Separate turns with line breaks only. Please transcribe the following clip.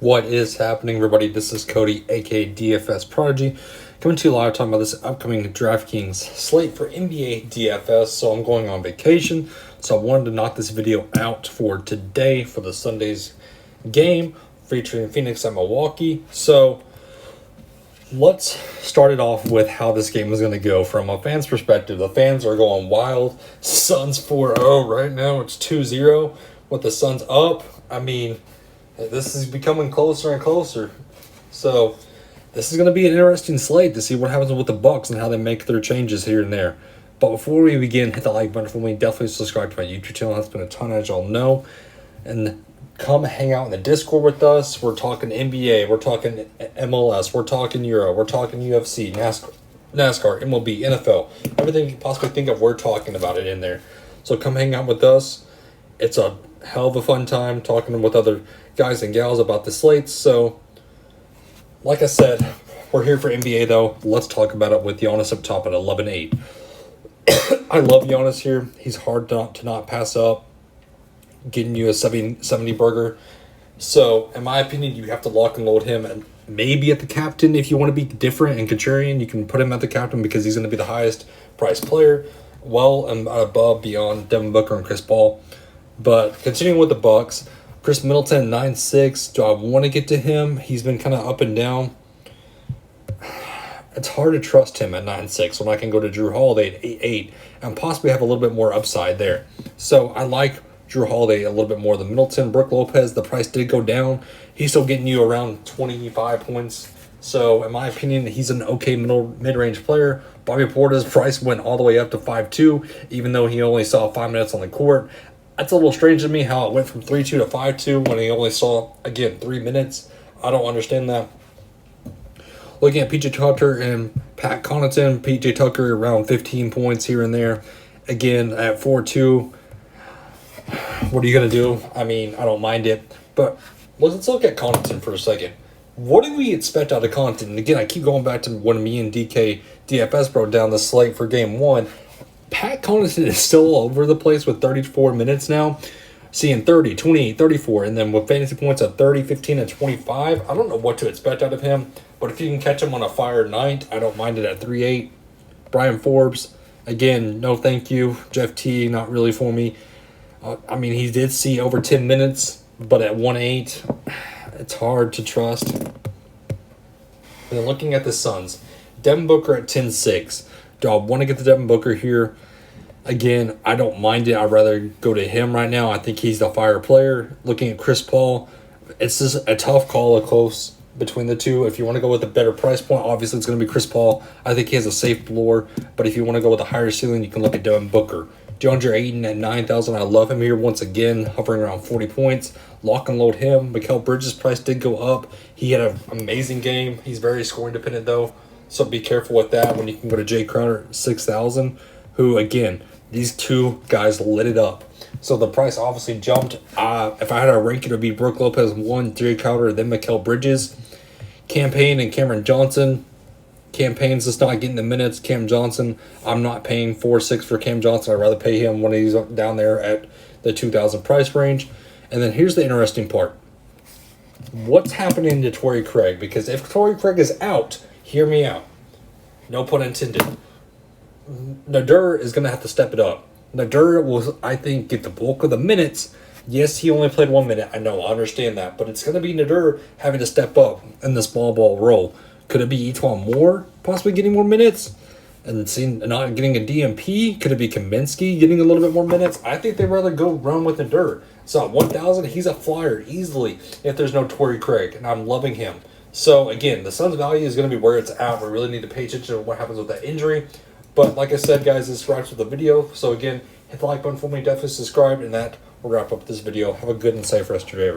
What is happening, everybody? This is Cody, aka DFS Prodigy, coming to you live talking about this upcoming DraftKings slate for NBA DFS. So I'm going on vacation, so I wanted to knock this video out for today for the Sunday's game featuring Phoenix and Milwaukee. So let's start it off with how this game is going to go from a fan's perspective. The fans are going wild. Suns 4-0 right now. It's 2-0 with the Suns up. I mean, this is becoming closer and closer. So this is going to be an interesting slate to see what happens with the Bucks and how they make their changes here and there. But before we begin, hit the like button for me. Definitely subscribe to my YouTube channel. That's been a ton, as y'all know. And come hang out in the Discord with us. We're talking NBA. We're talking MLS. We're talking Euro. We're talking UFC, NASCAR, MLB, NFL. Everything you can possibly think of, we're talking about it in there. So come hang out with us. It's a hell of a fun time talking with other guys and gals about the slates. So, like I said, we're here for NBA, though. Let's talk about it with Giannis up top at 11-8. I love Giannis here. He's hard to not pass up, getting you a 70 burger. So, in my opinion, you have to lock and load him, and maybe at the captain if you want to be different and contrarian. You can put him at the captain because he's going to be the highest priced player, well and above beyond Devin Booker and Chris Paul. But continuing with the Bucks, Chris Middleton 9-6. Do I want to get to him? He's been kind of up and down. It's hard to trust him at 9-6 when I can go to Drew Holiday at 8-8 and possibly have a little bit more upside there. So I like Drew Holiday a little bit more than Middleton. Brook Lopez, the price did go down. He's still getting you around 25 points. So in my opinion, he's an okay mid-range player. Bobby Portis' price went all the way up to 5-2, even though he only saw 5 minutes on the court. That's a little strange to me how it went from 3-2 to 5-2 when he only saw, again, 3 minutes. I don't understand that. Looking at PJ Tucker and Pat Connaughton, PJ Tucker around 15 points here and there. Again, at 4-2, what are you going to do? I mean, I don't mind it. But let's look at Connaughton for a second. What do we expect out of Connaughton? And again, I keep going back to when me and DFS broke down the slate for game one. Pat Connaughton is still all over the place with 34 minutes now. Seeing 30, 28, 34, and then with fantasy points at 30, 15, and 25. I don't know what to expect out of him, but if you can catch him on a fire night, I don't mind it at 3-8. Brian Forbes, again, no thank you. Jeff T, not really for me. I mean, he did see over 10 minutes, but at 1-8, it's hard to trust. And then looking at the Suns, Devin Booker at 10-6. Do I want to get the Devin Booker here? Again, I don't mind it. I'd rather go to him right now. I think he's the fire player. Looking at Chris Paul, it's just a tough call, close between the two. If you want to go with a better price point, obviously it's going to be Chris Paul. I think he has a safe floor. But if you want to go with a higher ceiling, you can look at Devin Booker. DeAndre Ayton at 9,000. I love him here once again, hovering around 40 points. Lock and load him. Mikal Bridges' price did go up. He had an amazing game. He's very scoring dependent, though. So be careful with that when you can go to Jay Crowder at 6,000, who, again, these two guys lit it up. So the price obviously jumped. If I had to rank it, it would be Brook Lopez 1, Jay Crowder, then Mikal Bridges. Campaign and Cameron Johnson. Campaign's just not getting the minutes. Cam Johnson, I'm not paying 4-6 for Cam Johnson. I'd rather pay him when he's down there at the 2,000 price range. And then here's the interesting part. What's happening to Torrey Craig? Because if Torrey Craig is out, hear me out. No pun intended. Nader is going to have to step it up. Nader will, I think, get the bulk of the minutes. Yes, he only played 1 minute. I know, I understand that. But it's going to be Nader having to step up in the small ball role. Could it be Etuan Moore possibly getting more minutes and not getting a DMP? Could it be Kaminsky getting a little bit more minutes? I think they'd rather go run with Nader. So at 1,000, he's a flyer easily if there's no Torrey Craig, and I'm loving him. So, again, the Suns' value is going to be where it's at. We really need to pay attention to what happens with that injury. But, like I said, guys, this wraps up the video. So, again, hit the like button for me. Definitely subscribe. And that will wrap up this video. Have a good and safe rest of your day.